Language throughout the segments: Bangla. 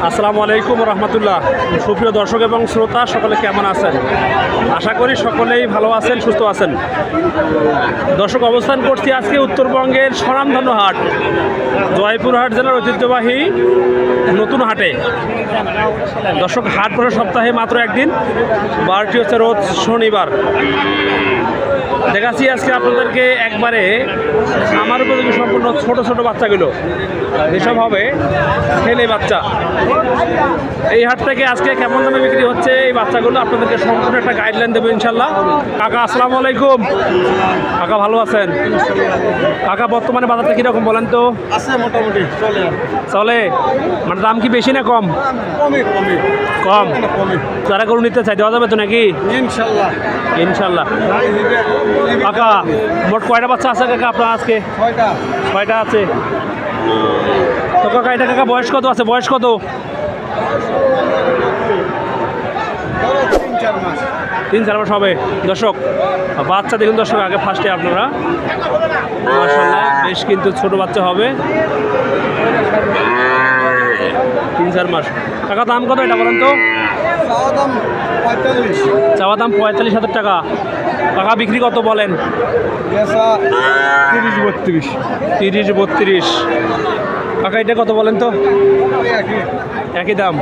আসসালামু আলাইকুম রহমতুল্লাহ। সুপ্রিয় দর্শক এবং শ্রোতা সকলে কেমন আছেন? আশা করি সকলেই ভালো আছেন, সুস্থ আছেন। দর্শক, অবস্থান করছি আজকে উত্তরবঙ্গের স্বনামধন্য হাট জয়পুরহাট জেলার ঐতিহ্যবাহী নতুন হাটে। দর্শক, হাট বসে সপ্তাহে মাত্র একদিন, বারটি হচ্ছে রোজ শনিবার। দেখাচ্ছি আজকে আপনাদেরকে একবারে আমার উপযোগী সম্পূর্ণ ছোট ছোট বাচ্চাগুলো, যেসব হবে ছেলে বাচ্চা। এই হাট থেকে আজকে কেমন দামে বিক্রি হচ্ছে এই বাচ্চাগুলো আপনাদেরকে সম্পূর্ণ একটা গাইডলাইন দেবো ইনশাল্লাহ। কাকা আসসালামু আলাইকুম। কাকা ভালো আছেন? কাকা বর্তমানে বাজারটা কীরকম বলেন তো? আছে মোটামুটি চলে, মানে দাম কি বেশি না কম? কম। যারা গরু নিতে চাই দেওয়া যাবে তো নাকি? ইনশাল্লাহ ইনশাল্লাহ। কাকা মোট কয়টা বাচ্চা আছে কাকা আপনার আজকে? ছয়টা আছে। তো কাকা এটা কাকা বয়স কত আছে? বয়স কত? 3-4 মাস হবে। দর্শক, বাচ্চা দেখুন দর্শক, আগে ফার্স্টে আপনারা মাশাআল্লাহ বেশ কিন্তু ছোট বাচ্চা হবে, 3-4 মাস। কাকা দাম কত এটা বলেন তো? চাওয়া দাম 45,000 টাকা। কাকা বিক্রি কত বলেন? 30-32। কাকা এটা কত বলেন তো? একই দাম,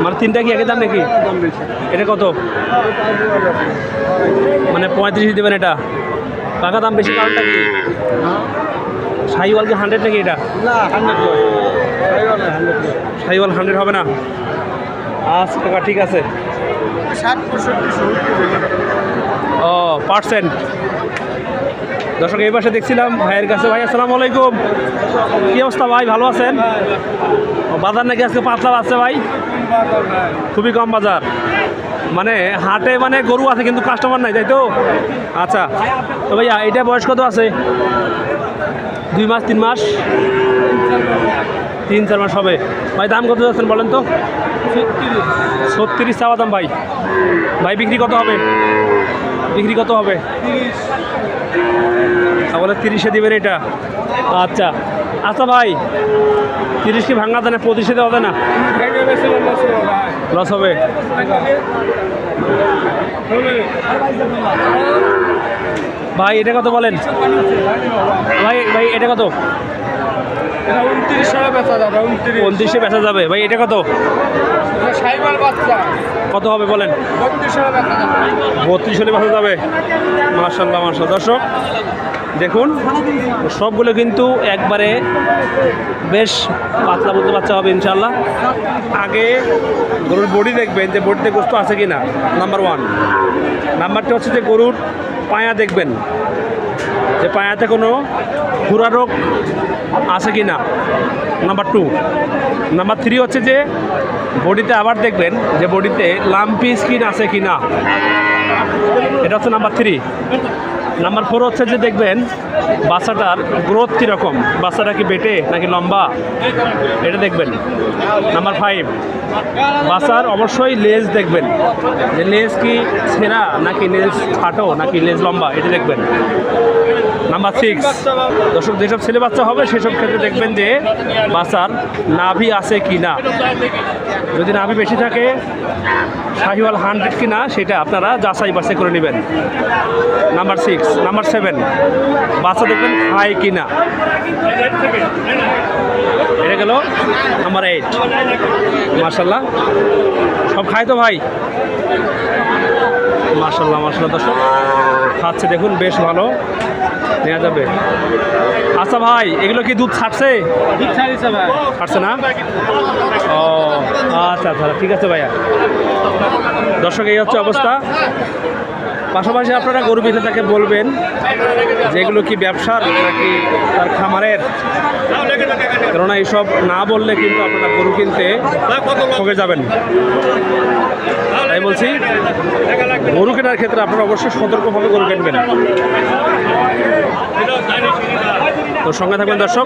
মানে তিনটা কি একই দাম নাকি? এটা কত? মানে 35 দেবেন এটা? কাকা দাম বেশি কারণটা কি? শাহিওয়াল কি 100 নাকি এটা? শাহিওয়াল 100 হবে না? আচ্ছা কাকা ঠিক আছে। 60-65 পার্সেন্ট। দর্শক, এই পাশে দেখছিলাম ভাইয়ের কাছে। ভাই আসসালামু আলাইকুম। কী অবস্থা ভাই, ভালো আছেন? বাজার নাকি আজকে পাতলা আছে ভাই? খুবই কম বাজার, মানে হাটে মানে গরু আছে কিন্তু কাস্টমার নাই, তাই তো? আচ্ছা তো ভাইয়া এইটা বয়স কত আছে? 2 মাস 3 মাস? 3-4 মাস হবে। ভাই দাম কত যাচ্ছেন বলেন তো? 36 চাওয়া দাম ভাই। ভাই বিক্রি কত হবে? বিক্রি কত হবে? তাহলে 30-এ দেবেন এটা? আচ্ছা আচ্ছা ভাই, 30 কি ভাঙা দেয় না? 25-এ দেওয়া যায় না? লস হবে। ভাই এটা কত বলেন? ভাই ভাই এটা কত? 29-এ বেচা যাবে। ভাই এটা কত? কত হবে বলেন? 32 হলে বেচা যাবে। মাশাআল্লাহ মাশাআল্লাহ। দর্শক দেখুন, সবগুলো কিন্তু একবারে বেশ পাতলা বলতে বাচ্চা হবে ইনশাল্লাহ। আগে গরুর বডি দেখবেন যে বডিতে গোস্ত আছে কি না, নাম্বার 1। নাম্বার 2 হচ্ছে যে গরুর পায়া দেখবেন যে পায়াতে কোনো খুরা রোগ আছে কি না, নাম্বার 2। নাম্বার 3 হচ্ছে যে বডিতে আবার দেখবেন যে বডিতে লাম্পি স্কিন আছে কি না, এটা হচ্ছে নাম্বার 3। নাম্বার 4 হচ্ছে যে দেখবেন বাচ্চাটার গ্রোথ কীরকম, বাচ্চাটা কি বেটে নাকি লম্বা, এটা দেখবেন। নাম্বার 5 বাচ্চার অবশ্যই লেজ দেখবেন যে লেজ কি ছেঁড়া নাকি লেজ খাটো নাকি লেজ লম্বা, এটা দেখবেন। নাম্বার 6 দর্শক, যেসব ছেলে বাচ্চা হবে সেসব ক্ষেত্রে দেখবেন যে বাচ্চার নাভি আছে কি না। যদি নাভি বেশি থাকে, শাহিওয়াল 100 কি না সেটা আপনারা যাচাই বাছাই করে নেবেন। নাম্বার 6। নাম্বার 7 বাচ্চা দেখবেন খায় কি না, এটা গেল নাম্বার 8। মাশাআল্লাহ সব খায় তো ভাই? মাশাআল্লাহ মাশাআল্লাহ। দর্শক খাচ্ছে দেখুন, বেশ ভালো, নেওয়া যাবে। আচ্ছা ভাই, এগুলো কি দুধ ছাড়ছে? ছাড়ছে না? ও আচ্ছা আচ্ছা ঠিক আছে ভাইয়া। দর্শক এই হচ্ছে অবস্থা। পাশাপাশি আপনারা গরু বিক্রেতাকে বলবেন যে এগুলো কি ব্যবসার নাকি তার খামারের, কেননা এইসব না বললে কিন্তু আপনারা গরু কিনতে ঠকে যাবেন। তাই বলছি, গরু কেনার ক্ষেত্রে আপনারা অবশ্যই সতর্কভাবে গরু কিনবেন। তো সঙ্গে থাকবেন দর্শক।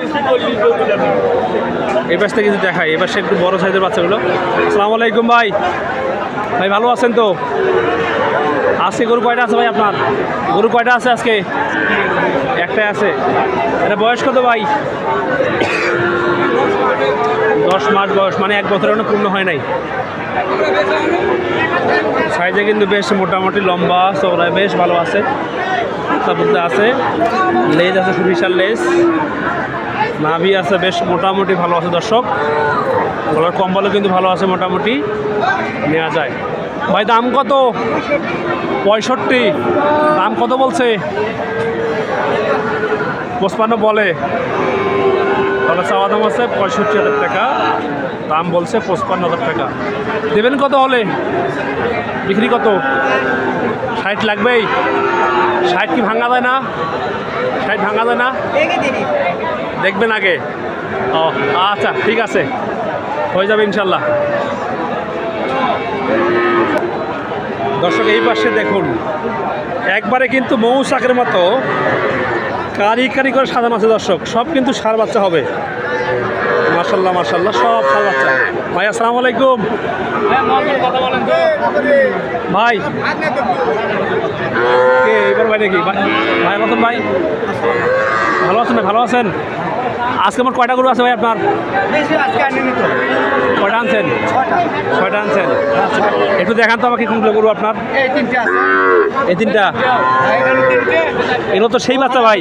এই পাশ থেকে যদি দেখাই, এবার সে একটু বড় সাইজের বাচ্চাগুলো। আসসালামু আলাইকুম ভাই। ভাই ভালো আছেন তো? আজকে গরু কয়টা আছে ভাই আপনার? গরু কয়টা আছে আজকে? একটাই আছে। এটা বয়স কত ভাই? 10 মাস বয়স, মানে 1 বছরের পূর্ণ হয় নাই। সাইজে কিন্তু বেশ মোটামুটি লম্বা চওড়ায় বেশ ভালো আছে, বুদ্ধা আছে, লেজ আছে বিশাল লেজ, নাভি আছে বেশ মোটামুটি ভালো আছে দর্শক। গলার কম্বলও কিন্তু ভালো আছে, মোটামুটি নেওয়া যায়। ভাই দাম কত? 65। দাম কত বলছে? 55 বলে। তাহলে চাওয়া দাম আছে 65,000 টাকা, দাম বলছে 55,000 টাকা। দেবেন কত হলে? বিক্রি কত? 60 লাগবেই। 60 কি ভাঙা যায় না? 60 ভাঙা যায় না? দেখবেন আগে। ও আচ্ছা, ঠিক আছে, হয়ে যাবে ইনশাল্লাহ। দর্শক এই পাশে দেখুন, একবারে কিন্তু মৌচাকের মতো কারি কারি করে সাজানো আছে দর্শক। সব কিন্তু ষাঁড় বাচ্চা হবে। মাশাল্লাহ মাশাল্লাহ, সব ষাঁড় বাচ্চা। ভাই আসসালামু আলাইকুম। ভাই কে এবার ভাই নাকি? ভাই মতন ভাই, ভালো আছেন? ভালো আছেন। আজকে আমার কয়টা গরু আছে ভাই আপনার? কয়টা আনছেন? 6টা আনছেন। একটু দেখান তো আমাকে কোনগুলো গরু আপনার। এই 3টা। এগুলো তো সেই বাচ্চা ভাই।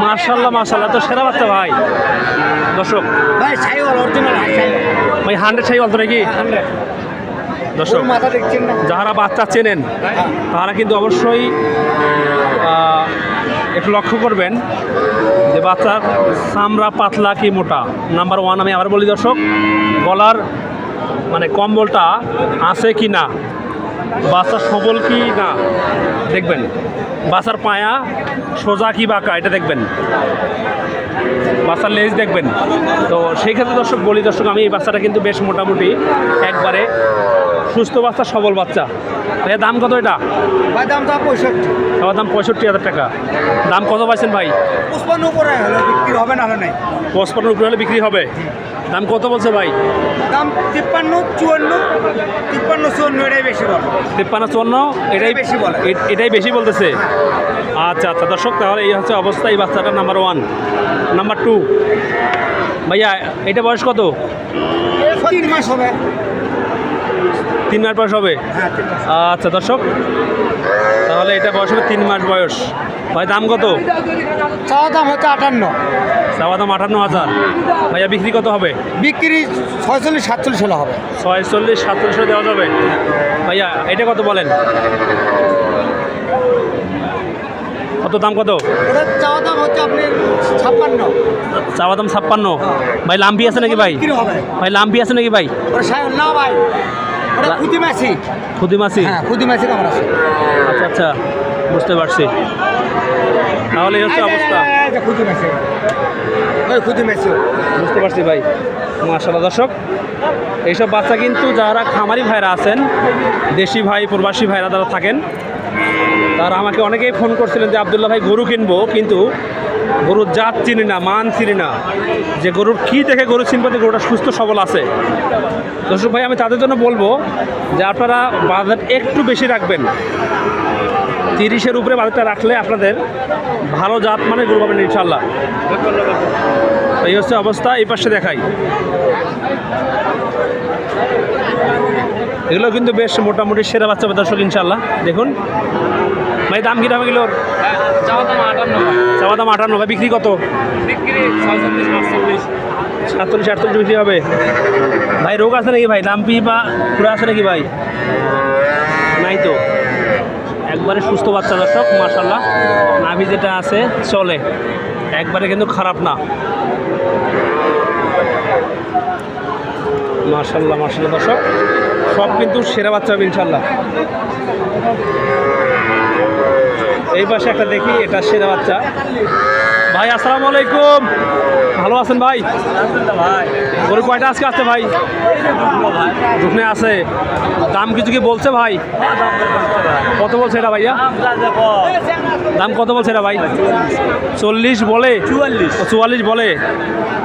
মাশাল্লাহ মাশাল্লাহ, তো সেরা বাচ্চা ভাই। দর্শক ভাই 100 ছাই বলতো নাকি? দর্শক যারা বাচ্চা চেনেন তারা কিন্তু অবশ্যই একটু লক্ষ্য করবেন যে বাচ্চার চামড়া পাতলা কি মোটা। নাম্বার 1 আমি আবার বলি দর্শক, গলার মানে কম্বলটা আছে কি না, বাচ্চা সবল কি না দেখবেন, বাচ্চার পায়া সোজা কি বাঁকা এটা দেখবেন, বাচ্চার লেজ দেখবেন। তো সেই ক্ষেত্রে দর্শক বলি দর্শক, আমি এই বাচ্চাটা কিন্তু বেশ মোটামুটি একবারে সুস্থ বাচ্চা, সবল বাচ্চা। ভাইয়া দাম কত এটা? ভাই দামটা 65। আমার দাম 65,000 টাকা। দাম কত পাইছেন ভাই? 55 উপরে হলে বিক্রি হবে, না হলে নাই। 55 উপরে হলে বিক্রি হবে। দাম কত বলছে ভাই? দাম 53, 54, 53, 54 এটাই বেশি বলে। 53, 54 এটাই বেশি বলে। এটাই বেশি বলতেছে। আচ্ছা আচ্ছা দর্শক, তাহলে এই হচ্ছে অবস্থা। এই বাচ্চাটার নাম্বার 1। নাম্বার 2 ভাইয়া, এটা বয়স কত? 3 মাস হবে। 3 মাস বয়স হবে। হ্যাঁ 3 মাস। আচ্ছা দর্শক, তাহলে এটা বয়স হবে 3 মাস বয়স। ভাই দাম কত? চাওয়া দাম হচ্ছে 58। চাওয়া দাম 58,000। ভাইয়া বিক্রি কত হবে? বিক্রি 46, 47 হলে হবে। 46, 47 দেওয়া যাবে। ভাইয়া এটা কত বলেন? কত দাম কত? ওটা চাওয়া দাম হচ্ছে আপনি 56। চাওয়া দাম 56। ভাই লাম্পি আছে নাকি ভাই? বিক্রি হবে। ভাই লাম্পি আছে নাকি ভাই? ওটা না ভাই, ওটা খুদি মাছি। খুদি মাছি? হ্যাঁ খুদি মাছি আমার আছে। আচ্ছা আচ্ছা, বুঝতে পারছি। তাহলে এই হচ্ছে অবস্থা। খুদি মাছি, ওই খুদি মাছি। বুঝতে পারছি ভাই। মাশাআল্লাহ দর্শক, এইসব বাচ্চা কিন্তু যারা খামারি ভাইরা আছেন, দেশি ভাই প্রবাসী ভাইরা যারা থাকেন, তারা আমাকে অনেকেই ফোন করছিলেন যে আব্দুল্লাহ ভাই গরু কিনবো, কিন্তু গরুর জাত চিনি না, মান চিনি না, যে গরুর কী দেখে গরু চিনবো যে গরুটা সুস্থ সবল আছে। দর্শক ভাই, আমি তাদের জন্য বলবো যে আপনারা বাজেট একটু বেশি রাখবেন। 30-এর উপরে বাজেটটা রাখলে আপনাদের ভালো জাত মানে গরু পাবেন ইনশাল্লাহ। এই হচ্ছে অবস্থা। এই পাশে দেখাই, এগুলো কিন্তু বেশ মোটামুটি সেরা বাচ্চা দর্শক ইনশাল্লাহ। দেখুন ভাই, দাম কী দাম এগুলোর? চাওয়া দাম 58। চাওয়া দাম 58। ভাই বিক্রি কত? বিক্রি 46, 48। 47, 48 বিক্রি হবে। ভাই রোগ আছে নাকি ভাই? লাম্পি বা পুরো আছে নাকি ভাই? নাই তো, একবারে সুস্থ বাচ্চা দর্শক মাশাল্লাহ। নাভি যেটা আছে চলে, একবারে কিন্তু খারাপ না। মাশাল্লাহ মাশাল্লাহ দর্শক, সব কিন্তু সেরা বাচ্চা হবে ইনশাল্লাহ। এই পাশে একটা দেখি, এটা সেরা বাচ্চা। ভাই আসসালামু আলাইকুম, ভালো আছেন ভাই? গরু কয়টা আজকে আছে ভাই? দুখানে আছে। দাম কিছু কি বলছে ভাই? কত বলছে এটা ভাইয়া? দাম কত বলছে এটা ভাই? 40 বলে? 44 বলে।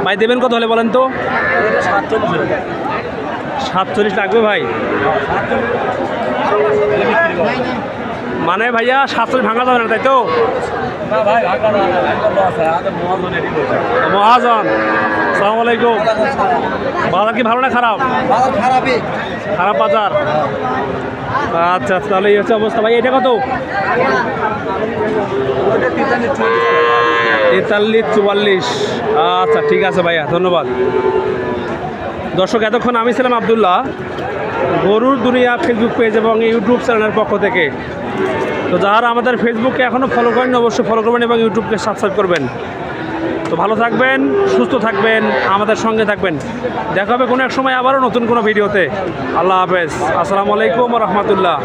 ভাই দেবেন কত হলে বলেন তো? 47 লাগবে ভাই। মানে ভাইয়া 47 ভাঙা যাবে না তাই তো? মহাজন আসসালামু আলাইকুম। বাজার কি ভালো না খারাপ? খারাপই। খারাপ বাজার। আচ্ছা তাহলে এই হচ্ছে অবস্থা। ভাই এটা কত? 43-44। আচ্ছা ঠিক আছে ভাইয়া, ধন্যবাদ। দর্শক, এতক্ষণ আমি ছিলাম আবদুল্লাহ, গরুর দুনিয়া ফেসবুক পেজ এবং ইউটিউব চ্যানেলের পক্ষ থেকে। তো যারা আমাদের ফেসবুকে এখনও ফলো করেন অবশ্যই ফলো করবেন এবং ইউটিউবকে সাবস্ক্রাইব করবেন। তো ভালো থাকবেন, সুস্থ থাকবেন, আমাদের সঙ্গে থাকবেন। দেখা হবে কোনো এক সময় আবারও নতুন কোনো ভিডিওতে। আল্লাহ হাফেজ। আসসালামু আলাইকুম ওয়া রাহমাতুল্লাহ।